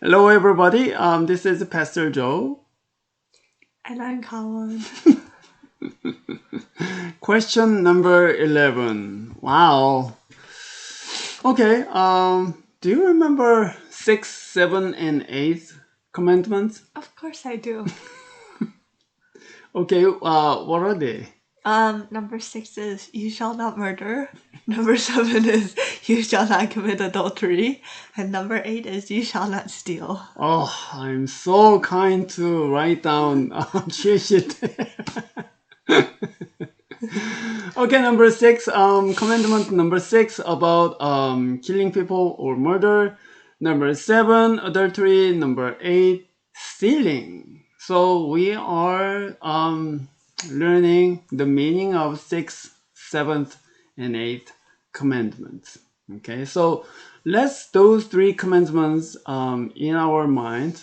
Hello, everybody. This is Pastor Joe. And I'm Colin. Question number 11. Wow. Okay. Do you remember 6, 7, and 8 commandments? Of course I do. Okay. What are they? Number 6 is you shall not murder. Number 7 is you shall not commit adultery. And number 8 is you shall not steal. Oh, I'm so kind to write down cheat sheet. Okay, number 6, commandment number 6 about killing people or murder. Number 7, adultery. Number 8, stealing. So we are learning the meaning of 6th, 7th, and 8th commandments. Okay, so let's those 3 commandments in our mind: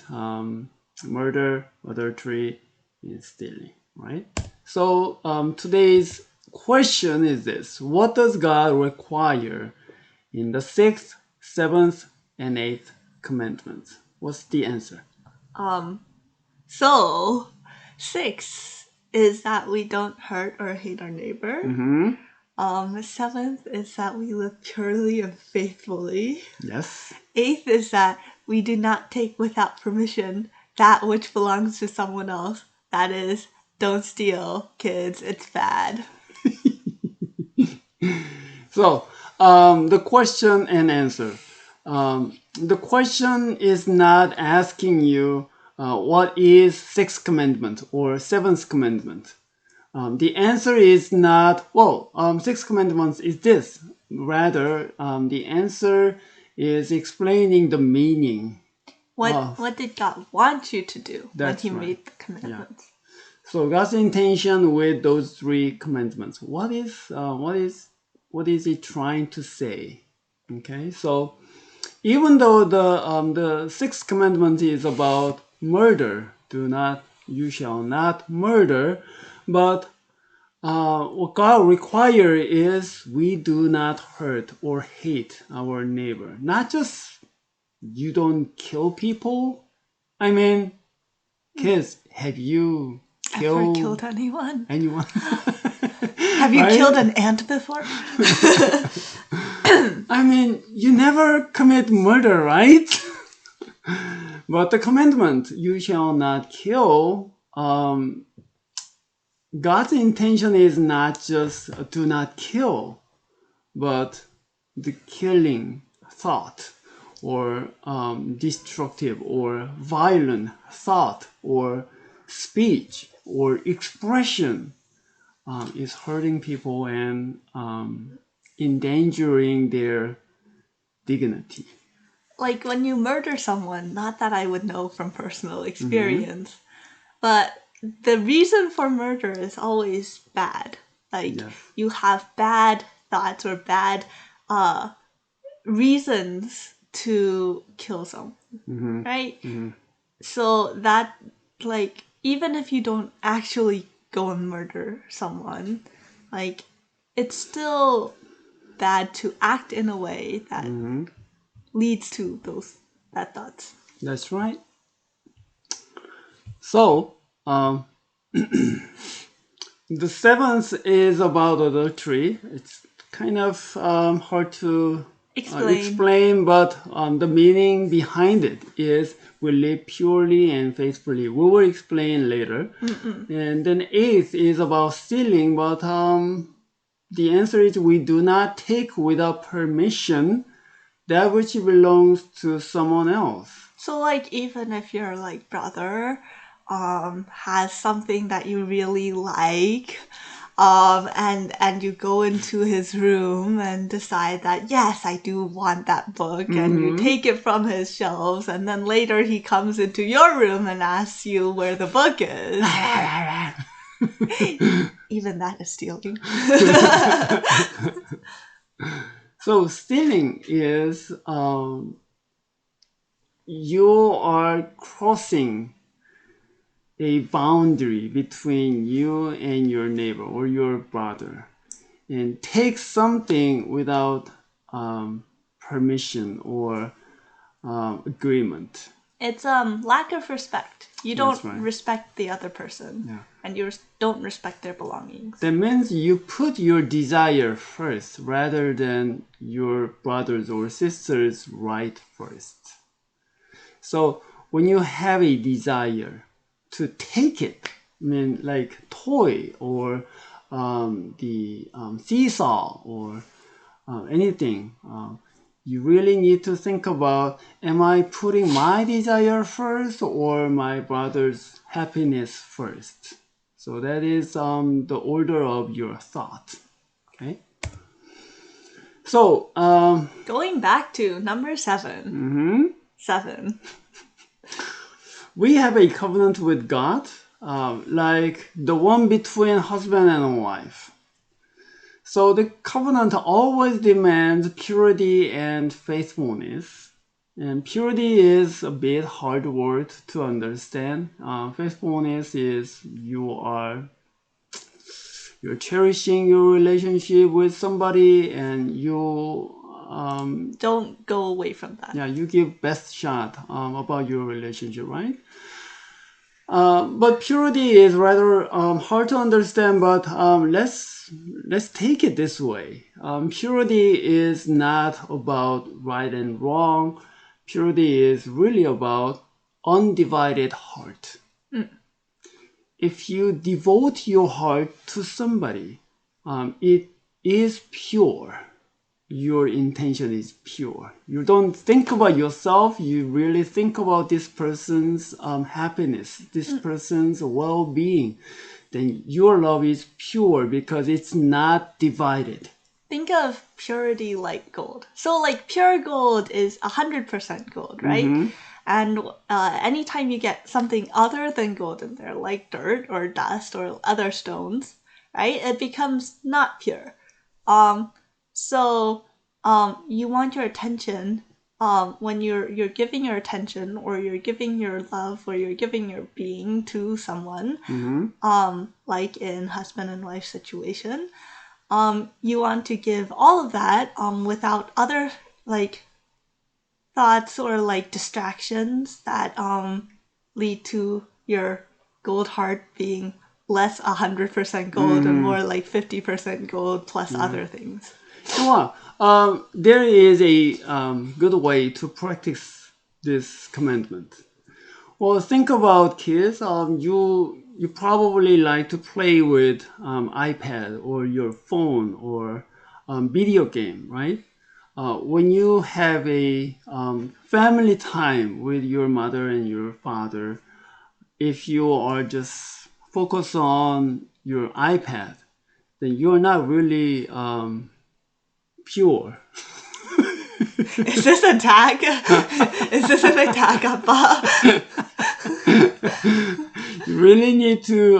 murder, adultery, and stealing. Right. So today's question is this: what does God require in the 6th, 7th, and 8th commandments? What's the answer? So 6 is that we don't hurt or hate our neighbor. Mm-hmm. 7th is that we live purely and faithfully. Yes. 8th is that we do not take without permission that which belongs to someone else. That is, don't steal, kids. It's bad. So the question and answer. The question is not asking you what is 6th commandment or 7th commandment. The answer is not, well, 6 commandments is this. Rather, the answer is explaining the meaning. What did God want you to do when That's He right. made the commandments? So God's intention with those 3 commandments. What is it trying to say? Okay, so even though the 6th commandment is about murder, you shall not murder, but what God requires is we do not hurt or hate our neighbor. Not just you don't kill people. I mean, kids, have you Ever killed anyone? anyone? Have you Right? killed an ant before? I mean, you never commit murder, right? But the commandment, you shall not kill, God's intention is not just do not kill, but the killing thought or destructive or violent thought or speech or expression is hurting people and endangering their dignity. Like when you murder someone, not that I would know from personal experience, but the reason for murder is always bad. Like Yes. you have bad thoughts or bad reasons to kill someone, right? So that, like, even if you don't actually go and murder someone, like, it's still bad to act in a way that leads to those bad thoughts. That's right. So, the 7th is about adultery. It's kind of hard to explain, but the meaning behind it is we live purely and faithfully. We will explain later. And then 8th is about stealing, but the answer is we do not take without permission that which belongs to someone else. So, like, even if your, like, brother has something that you really like, and you go into his room and decide that, yes, I do want that book, and you take it from his shelves, and then later he comes into your room and asks you where the book is. Even that is stealing. So stealing is you are crossing a boundary between you and your neighbor or your brother and take something without permission or agreement. It's lack of respect. You That's don't right. respect the other person, Yeah. and you don't respect their belongings. That means you put your desire first rather than your brothers or sisters' right first. So when you have a desire to take it, I mean like toy or the seesaw or anything, you really need to think about, am I putting my desire first or my brother's happiness first? So that is the order of your thought. Okay. So Going back to number 7. 7. we have a covenant with God, like the one between husband and wife. So the covenant always demands purity and faithfulness. And purity is a bit hard word to understand. Faithfulness is you're cherishing your relationship with somebody and you Don't go away from that. yeah, you give best shot about your relationship, right? But purity is rather hard to understand. But let's take it this way. Purity is not about right and wrong. Purity is really about undivided heart. If you devote your heart to somebody, it is pure. Your intention is pure. You don't think about yourself. You really think about this person's happiness, this person's well-being. Then your love is pure because it's not divided. Think of purity like gold. So like pure gold is 100% gold, right? And anytime you get something other than gold in there, like dirt or dust or other stones, right, it becomes not pure. So you want your attention when you're giving your attention or you're giving your love or you're giving your being to someone, like in husband and wife situation, you want to give all of that without other like thoughts or like distractions that lead to your gold heart being less 100% gold and more like 50% gold plus other things. Well, there is a good way to practice this commandment. Well, think about kids. You probably like to play with iPad or your phone or video game, right? When you have a family time with your mother and your father, if you are just focused on your iPad, then you're not really pure. Is this a tag? Is this an attack, Appa? You really need to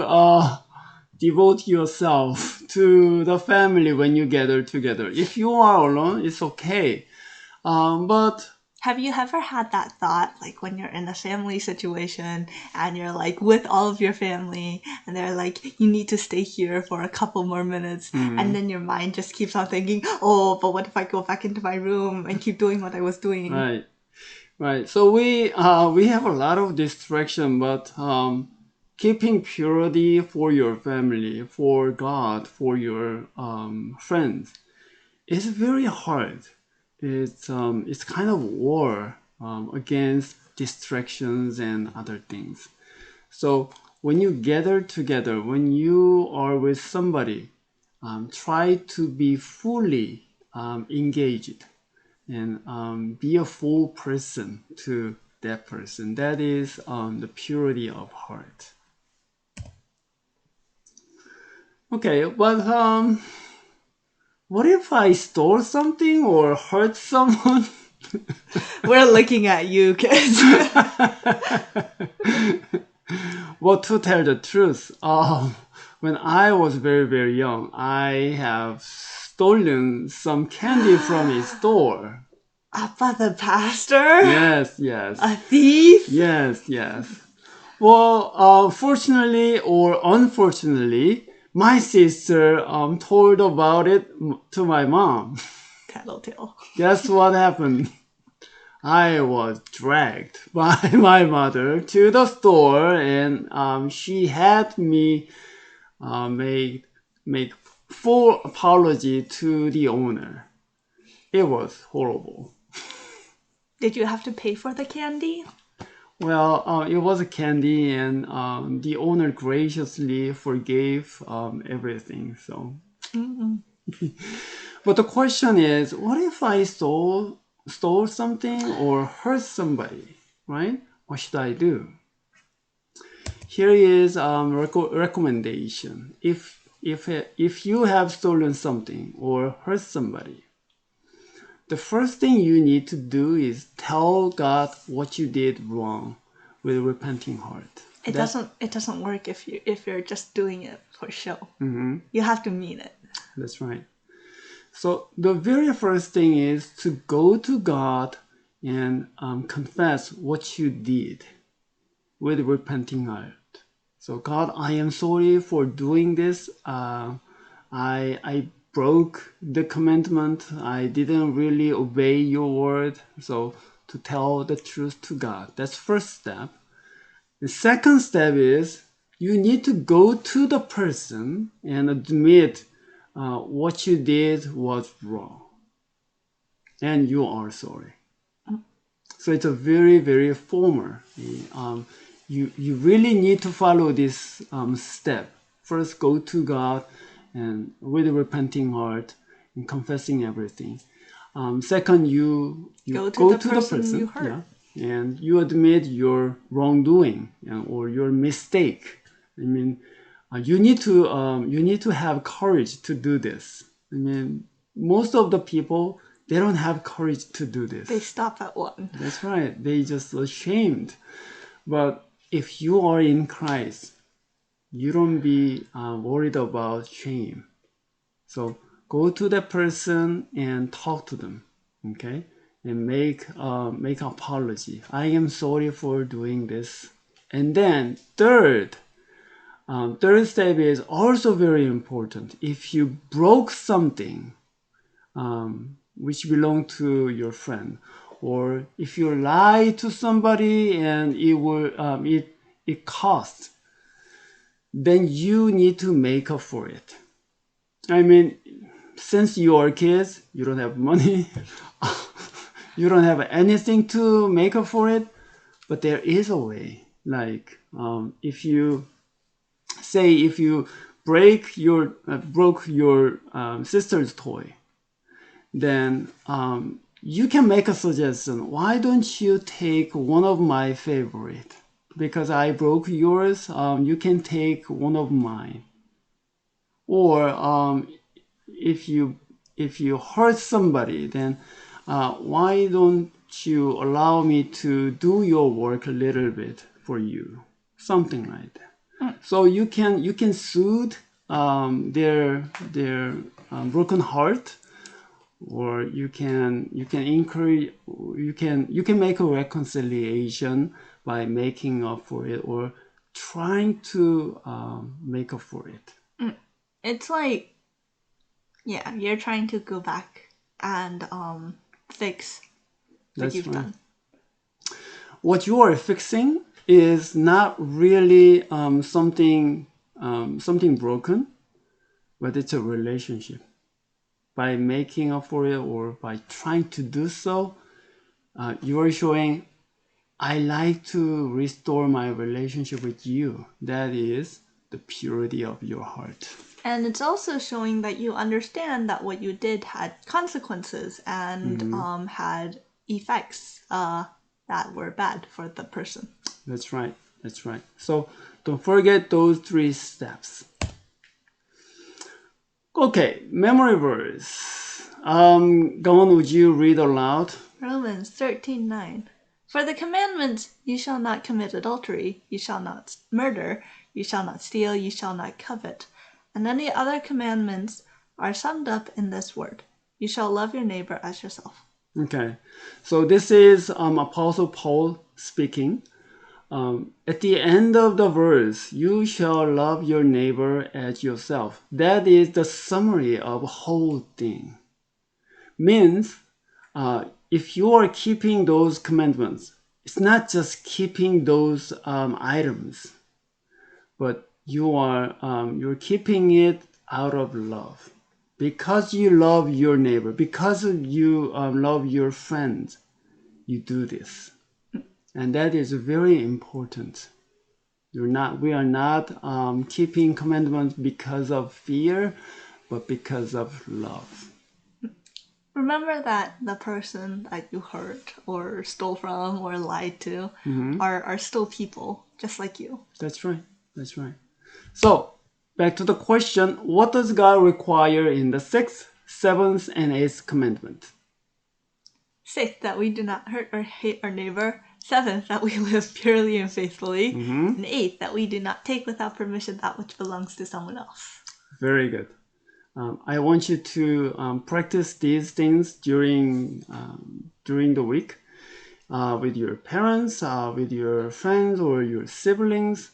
devote yourself to the family when you gather together. If you are alone, it's okay. But Have you ever had that thought, like when you're in a family situation and you're like with all of your family and they're like, you need to stay here for a couple more minutes, and then your mind just keeps on thinking, oh, but what if I go back into my room and keep doing what I was doing? right, right. So we have a lot of distraction, but keeping purity for your family, for God, for your friends, is very hard. It's kind of war against distractions and other things. So when you gather together, when you are with somebody, try to be fully engaged and be a full person to that person. That is the purity of heart. Okay, but what if I stole something or hurt someone? We're looking at you, kids. Well, to tell the truth, when I was very, very young, I have stolen some candy from a store. Appa the pastor? Yes, yes. A thief? Yes, yes. Well, fortunately or unfortunately, my sister told about it to my mom. Tattletale. Guess what happened? I was dragged by my mother to the store, and she had me make full apology to the owner. It was horrible. Did you have to pay for the candy? Well, it was a candy, and the owner graciously forgave everything. So, but the question is, what if I stole something or hurt somebody, right? What should I do? Here is recommendation. If you have stolen something or hurt somebody, the first thing you need to do is tell God what you did wrong with a repenting heart. It doesn't work if you're just doing it for show. You have to mean it. That's right. So the very first thing is to go to God and confess what you did with repenting heart. So God, I am sorry for doing this. I broke the commandment. I didn't really obey your word. So to tell the truth to God. That's first step. The second step is you need to go to the person and admit what you did was wrong. And you are sorry. So it's a very, very formal. You really need to follow this step. First, go to God and with a repenting heart and confessing everything. Second, you Go go to the person you hurt. yeah, and you admit your wrongdoing or your mistake. I mean, you need to have courage to do this. I mean, most of the people they don't have courage to do this. They stop at one. That's right. They just ashamed. But if you are in Christ, you don't be worried about shame. So go to that person and talk to them, okay? And make apology. I am sorry for doing this. And then third step is also very important. If you broke something which belonged to your friend, or if you lie to somebody and it cost, then you need to make up for it. I mean, since you are kids, you don't have money, you don't have anything to make up for it, but there is a way. Like if you broke your sister's toy, then you can make a suggestion. Why don't you take one of my favorite? Because I broke yours, you can take one of mine. Or if you hurt somebody, then why don't you allow me to do your work a little bit for you? Something like that. So you can soothe their broken heart, or you can encourage, you can make a reconciliation by making up for it or trying to make up for it. It's like, yeah, you're trying to go back and fix what That's you've right. done. What you are fixing is not really something broken, but it's a relationship. By making up for it or by trying to do so, you are showing, I like to restore my relationship with you. That is the purity of your heart. And it's also showing that you understand that what you did had consequences and had effects that were bad for the person. That's right. That's right. So don't forget those 3 steps. Okay, memory verse. Gaon, would you read aloud? Romans 13:9. For the commandments, you shall not commit adultery, you shall not murder, you shall not steal, you shall not covet, and any other commandments are summed up in this word: you shall love your neighbor as yourself. Okay, so this is Apostle Paul speaking. At the end of the verse, you shall love your neighbor as yourself. That is the summary of the whole thing. Means if you are keeping those commandments, it's not just keeping those items, but you're keeping it out of love, because you love your neighbor, because you love your friends. You do this, and that is very important. We are not keeping commandments because of fear, but because of love. Remember that the person that you hurt or stole from or lied to are still people, just like you. That's right. That's right. So, back to the question, what does God require in the sixth, seventh, and eighth commandment? Sixth, that we do not hurt or hate our neighbor. Seventh, that we live purely and faithfully. And eighth, that we do not take without permission that which belongs to someone else. Very good. I want you to practice these things during the week with your parents, with your friends, or your siblings.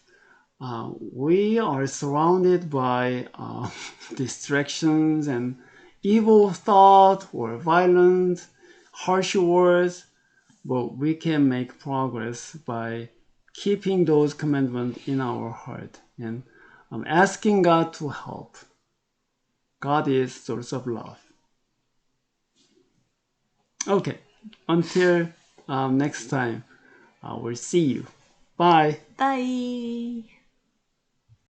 We are surrounded by distractions and evil thought or violence, harsh words, but we can make progress by keeping those commandments in our heart and asking God to help. God is source of love. Okay, until next time, we'll see you. Bye. Bye.